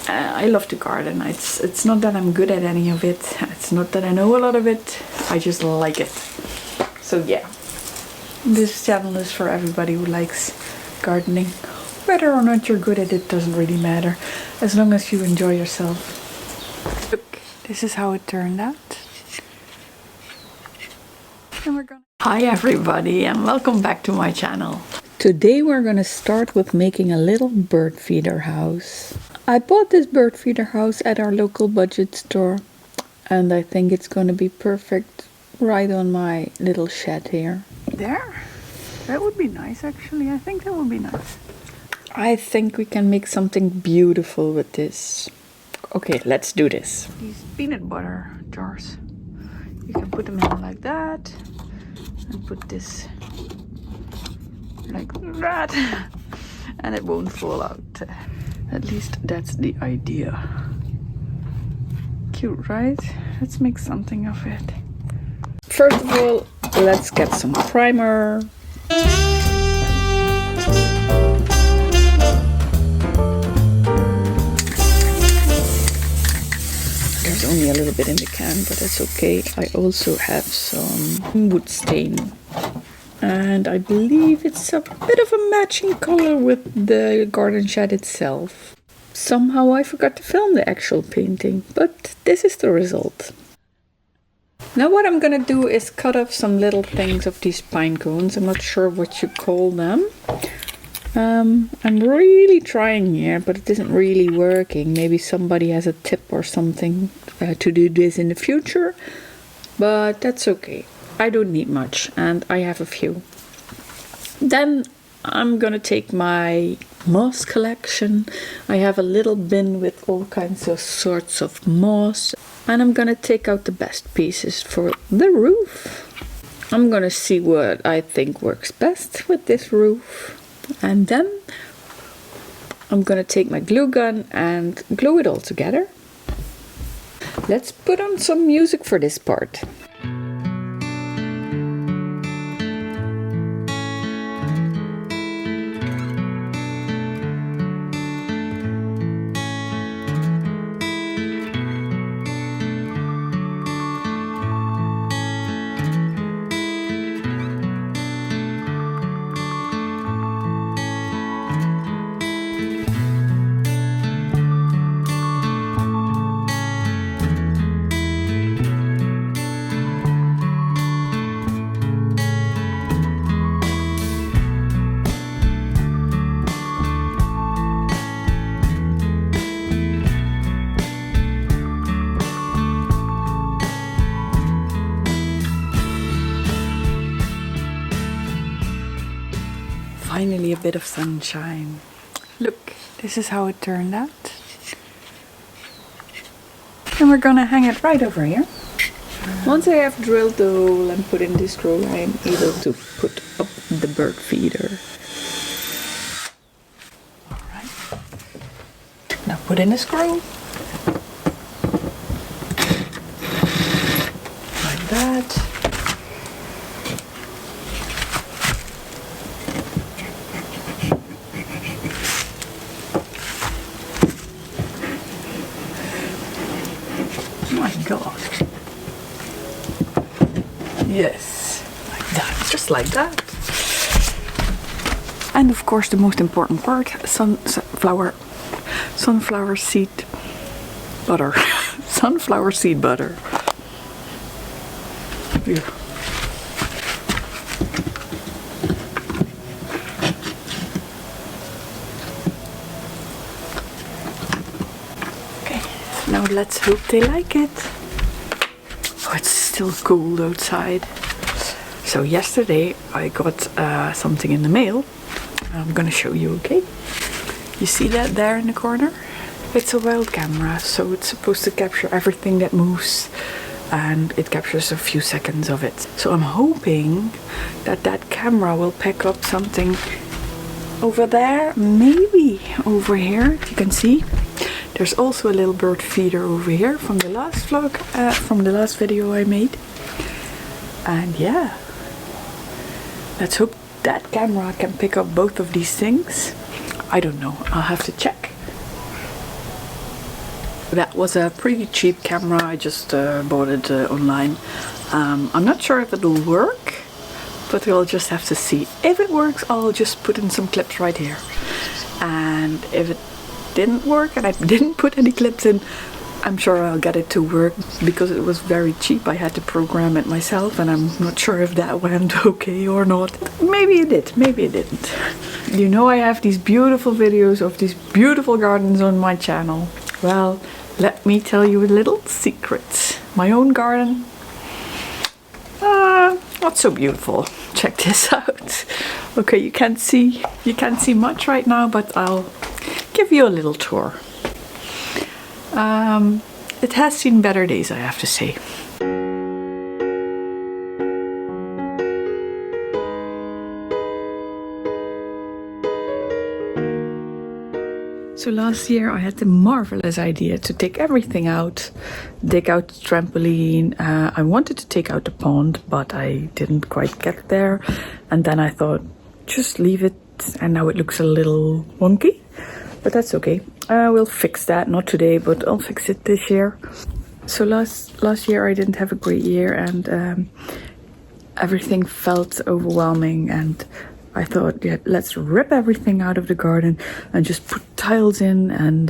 I love to garden. It's not that I'm good at any of it. It's not that I know a lot of it. I just like it. So yeah, this channel is for everybody who likes gardening. Whether or not you're good at it doesn't really matter, as long as you enjoy yourself. Look, this is how it turned out. And Hi everybody, and welcome back to my channel. Today we're gonna start with making a little bird feeder house. I bought this bird feeder house at our local budget store, and I think it's gonna be perfect right on my little shed here. There? That would be nice actually. I think that would be nice. I think we can make something beautiful with this. Okay, let's do this. These peanut butter jars. You can put them in like that. And put this like that. And it won't fall out. At least that's the idea. Cute, right? Let's make something of it. First of all, let's get some primer. There's only a little bit in the can, but that's okay. I also have some wood stain. And I believe it's a bit of a matching color with the garden shed itself. Somehow I forgot to film the actual painting, but this is the result. Now what I'm gonna do is cut off some little things of these pine cones. I'm not sure what you call them. I'm really trying here, but it isn't really working. Maybe somebody has a tip or something to do this in the future, but that's okay. I don't need much, and I have a few. Then I'm gonna take my moss collection. I have a little bin with all kinds of sorts of moss, and I'm gonna take out the best pieces for the roof. I'm gonna see what I think works best with this roof. And then I'm gonna take my glue gun and glue it all together. Let's put on some music for this part. Finally a bit of sunshine. Look, this is how it turned out. And we're gonna hang it right over here. Once I have drilled the hole and put in this screw, I'm able to put up the bird feeder. Alright. Now put in a screw. Like that. God. Yes, like that, just like that. And of course the most important part, sunflower seed butter. Sunflower seed butter. Here. Okay, now let's hope they like it. Oh, it's still cold outside. So yesterday I got something in the mail. I'm gonna show you, okay? You see that there in the corner? It's a wild camera, so it's supposed to capture everything that moves, and it captures a few seconds of it. So I'm hoping that that camera will pick up something over there, maybe over here, if you can see. There's also a little bird feeder over here from the last vlog, from the last video I made. And yeah, let's hope that camera can pick up both of these things. I don't know, I'll have to check. That was a pretty cheap camera. I just bought it online. I'm not sure if it'll work, but we'll just have to see. If it works, I'll just put in some clips right here. And if it didn't work and I didn't put any clips in, I'm sure I'll get it to work. Because it was very cheap, I had to program it myself, and I'm not sure if that went okay or not. Maybe it did, maybe it didn't. You know, I have these beautiful videos of these beautiful gardens on my channel. Well, let me tell you a little secret. My own garden, not so beautiful. Check this out. Okay, you can't see much right now, but I'll give you a little tour. It has seen better days, I have to say. So last year I had the marvelous idea to take everything out, dig out the trampoline. I wanted to take out the pond, but I didn't quite get there. And then I thought, just leave it. And now it looks a little wonky, but that's okay. We'll fix that, not today, but I'll fix it this year. So last year I didn't have a great year, and everything felt overwhelming, and I thought, yeah, let's rip everything out of the garden and just put tiles in. And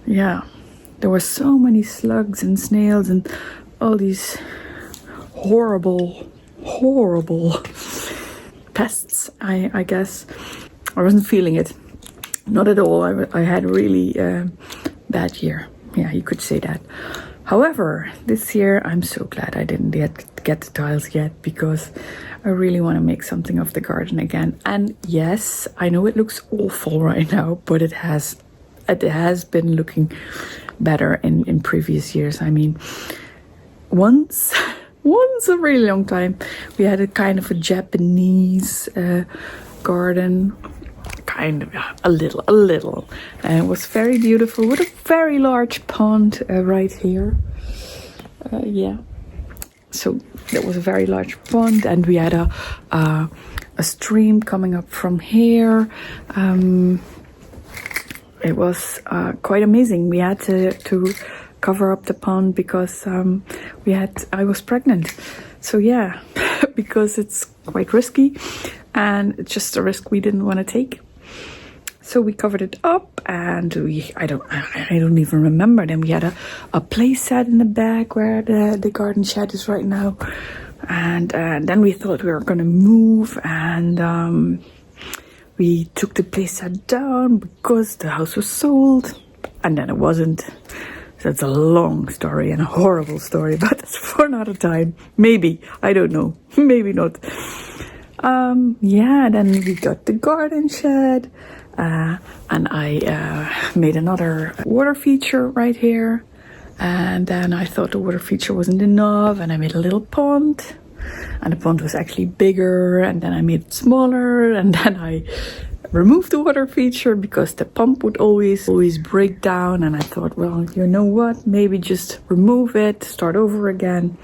yeah, there were so many slugs and snails and all these horrible pests, I guess. I wasn't feeling it. Not at all. I had a really bad year. Yeah, you could say that. However, this year I'm so glad I didn't get the tiles yet, because I really want to make something of the garden again. And yes, I know it looks awful right now, but it has been looking better in previous years. I mean, once a really long time, we had a kind of a Japanese garden. Kind of, a little. And it was very beautiful with a very large pond right here. Yeah. So there was a very large pond, and we had a stream coming up from here. It was quite amazing. We had to cover up the pond because I was pregnant. So yeah, because it's quite risky, and it's just a risk we didn't want to take. So we covered it up, and I don't even remember. Then we had a play set in the back where the garden shed is right now. And then we thought we were going to move, and we took the play set down because the house was sold, and then it wasn't. So it's a long story and a horrible story, but that's for another time. Maybe, I don't know, maybe not. Yeah, then we got the garden shed. And I made another water feature right here, and then I thought the water feature wasn't enough, and I made a little pond, and the pond was actually bigger, and then I made it smaller, and then I removed the water feature because the pump would always break down, and I thought, well, you know what, maybe just remove it, start over again,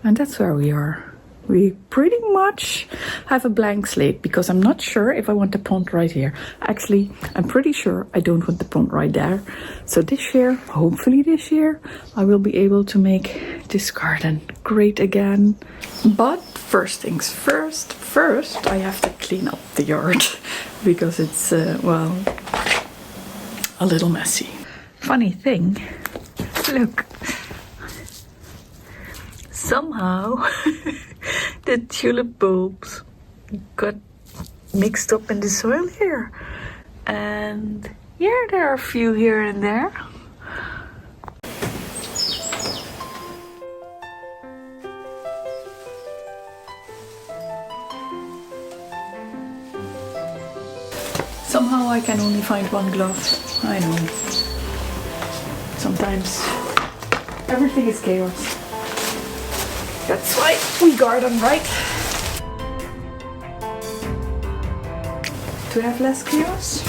and that's where we are. We pretty much have a blank slate, because I'm not sure if I want the pond right here. Actually, I'm pretty sure I don't want the pond right there. So this year, hopefully this year, I will be able to make this garden great again. But first things first, I have to clean up the yard because it's, well, a little messy. Funny thing, look. Somehow the tulip bulbs got mixed up in the soil here, and yeah, there are a few here and there. Somehow I can only find one glove. I know. Sometimes everything is chaos. That's why we garden, right? To have less chaos.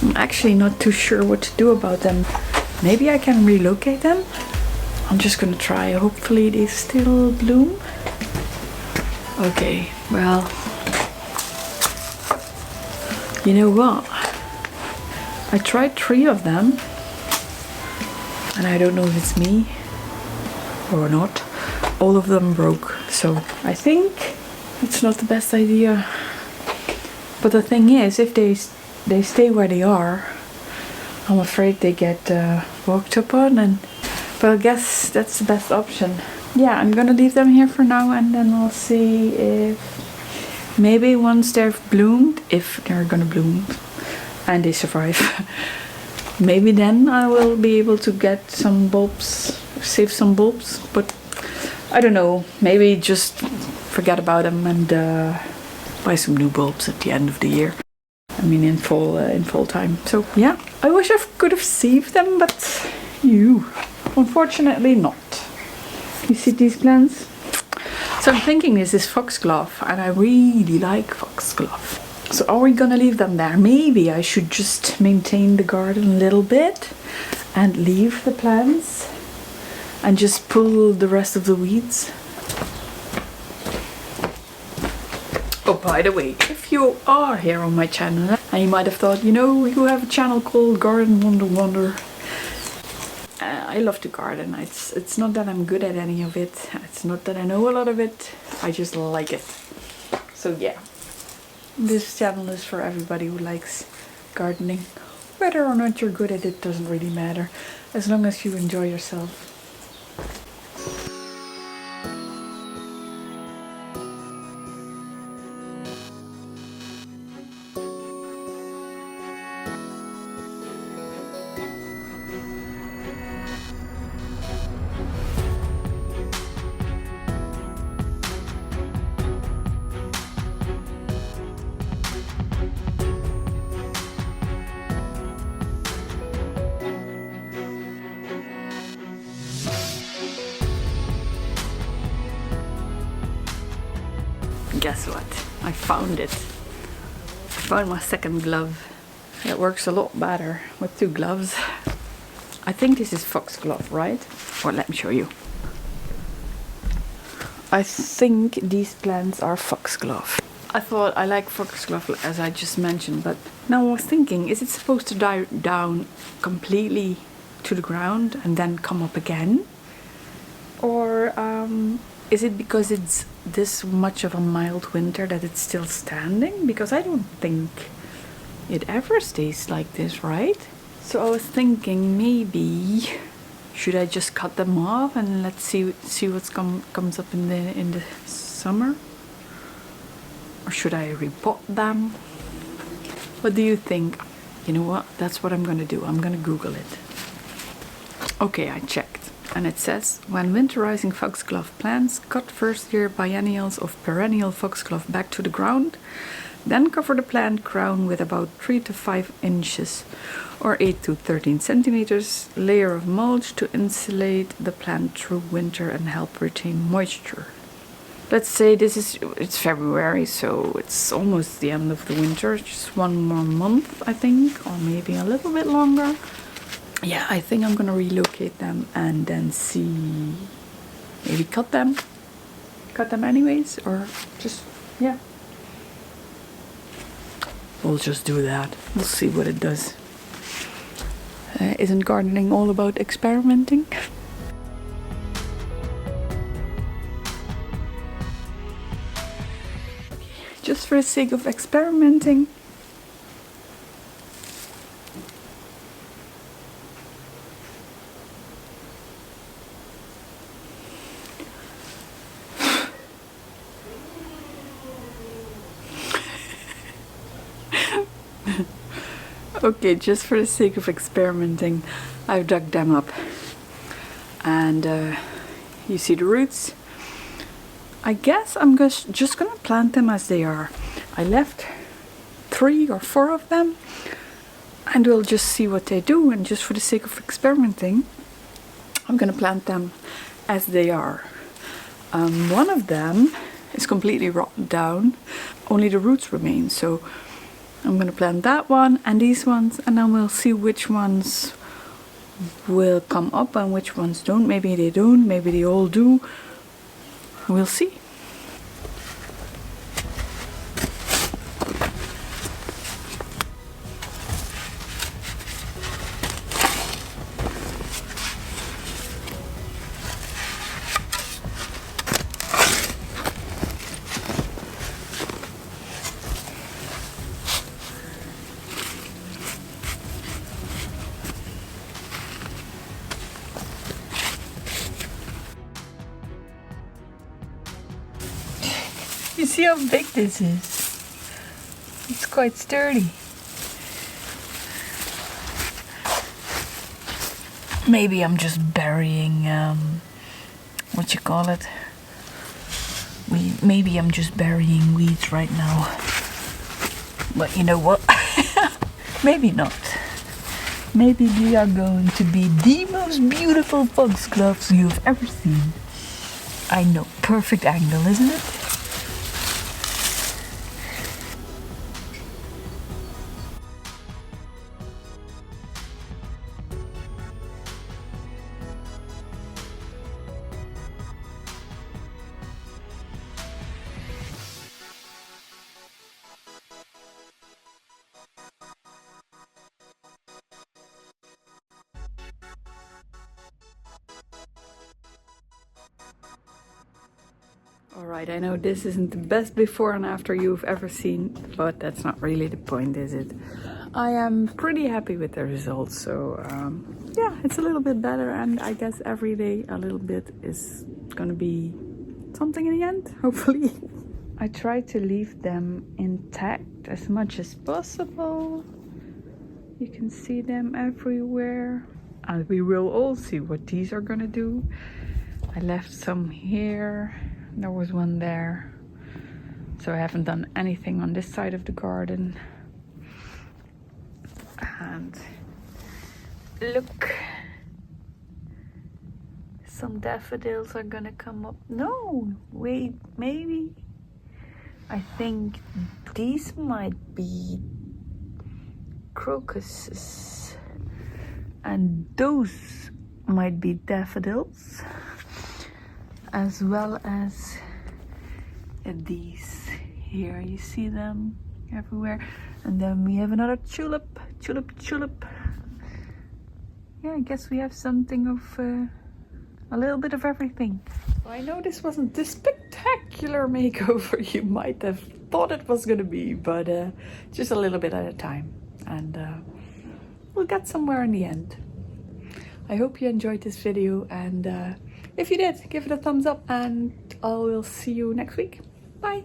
I'm actually not too sure what to do about them. Maybe I can relocate them. I'm just gonna try. Hopefully they still bloom. Okay, well, you know what? I tried 3 of them, and I don't know if it's me or not. All of them broke, so I think it's not the best idea. But the thing is, if they stay where they are, I'm afraid they get walked upon, but I guess that's the best option. Yeah, I'm gonna leave them here for now, and then I'll see if maybe once they've bloomed, if they're gonna bloom and they survive, maybe then I will be able to get some bulbs, save some bulbs. But I don't know, maybe just forget about them and buy some new bulbs at the end of the year. I mean, in fall time. So yeah, I wish I could have saved them, but unfortunately not. You see these plants? So I'm thinking this is foxglove, and I really like foxglove. So are we gonna leave them there? Maybe I should just maintain the garden a little bit and leave the plants and just pull the rest of the weeds. Oh, by the way, if you are here on my channel and you might have thought, you have a channel called Garden Wonder. I love to garden. It's not that I'm good at any of it. It's not that I know a lot of it. I just like it. So yeah, this channel is for everybody who likes gardening. Whether or not you're good at it doesn't really matter, as long as you enjoy yourself. Guess what? I found it. I found my second glove. It works a lot better with 2 gloves. I think this is foxglove, right? Well, let me show you. I think these plants are foxglove. I thought I like foxglove, as I just mentioned, but now I was thinking, is it supposed to die down completely to the ground and then come up again? Or is it because it's this much of a mild winter that it's still standing? Because I don't think it ever stays like this, right? So I was thinking, maybe should I just cut them off and let's see what comes up in the summer? Or should I repot them? What do you think? You know what? That's what I'm gonna do. I'm gonna Google it. Okay, I checked. And it says, when winterizing foxglove plants, cut first-year biennials of perennial foxglove back to the ground, then cover the plant crown with about 3 to 5 inches or 8 to 13 centimeters layer of mulch to insulate the plant through winter and help retain moisture. Let's say it's February, so it's almost the end of the winter, just 1 more month, I think, or maybe a little bit longer. Yeah, I think I'm gonna relocate them and then see, maybe cut them anyways, or just, yeah. We'll just do that. We'll see what it does. Isn't gardening all about experimenting? Just for the sake of experimenting. Okay, just for the sake of experimenting, I've dug them up. And you see the roots? I guess I'm just gonna plant them as they are. I left 3 or 4 of them, and we'll just see what they do. And just for the sake of experimenting, I'm gonna plant them as they are. One of them is completely rotten down, only the roots remain. So I'm gonna plant that one and these ones, and then we'll see which ones will come up and which ones don't. Maybe they don't, maybe they all do. We'll see. You see how big this is? It's quite sturdy. Maybe I'm just burying, what you call it? Maybe I'm just burying weeds right now. But you know what? Maybe not. Maybe they are going to be the most beautiful foxgloves you've ever seen. I know, perfect angle, isn't it? Alright, I know this isn't the best before and after you've ever seen, but that's not really the point, is it? I am pretty happy with the results, so yeah, it's a little bit better, and I guess every day a little bit is gonna be something in the end, hopefully. I try to leave them intact as much as possible. You can see them everywhere, and we will all see what these are gonna do. I left some here. There was one there, so I haven't done anything on this side of the garden. And look, some daffodils are gonna come up. No, wait, maybe. I think these might be crocuses, and those might be daffodils, as well as these here. You see them everywhere. And then we have another tulip. Yeah, I guess we have something of a little bit of everything. I know this wasn't the spectacular makeover you might have thought it was gonna be, but just a little bit at a time, and we'll get somewhere in the end. I hope you enjoyed this video, and if you did, give it a thumbs up, and I will see you next week. Bye!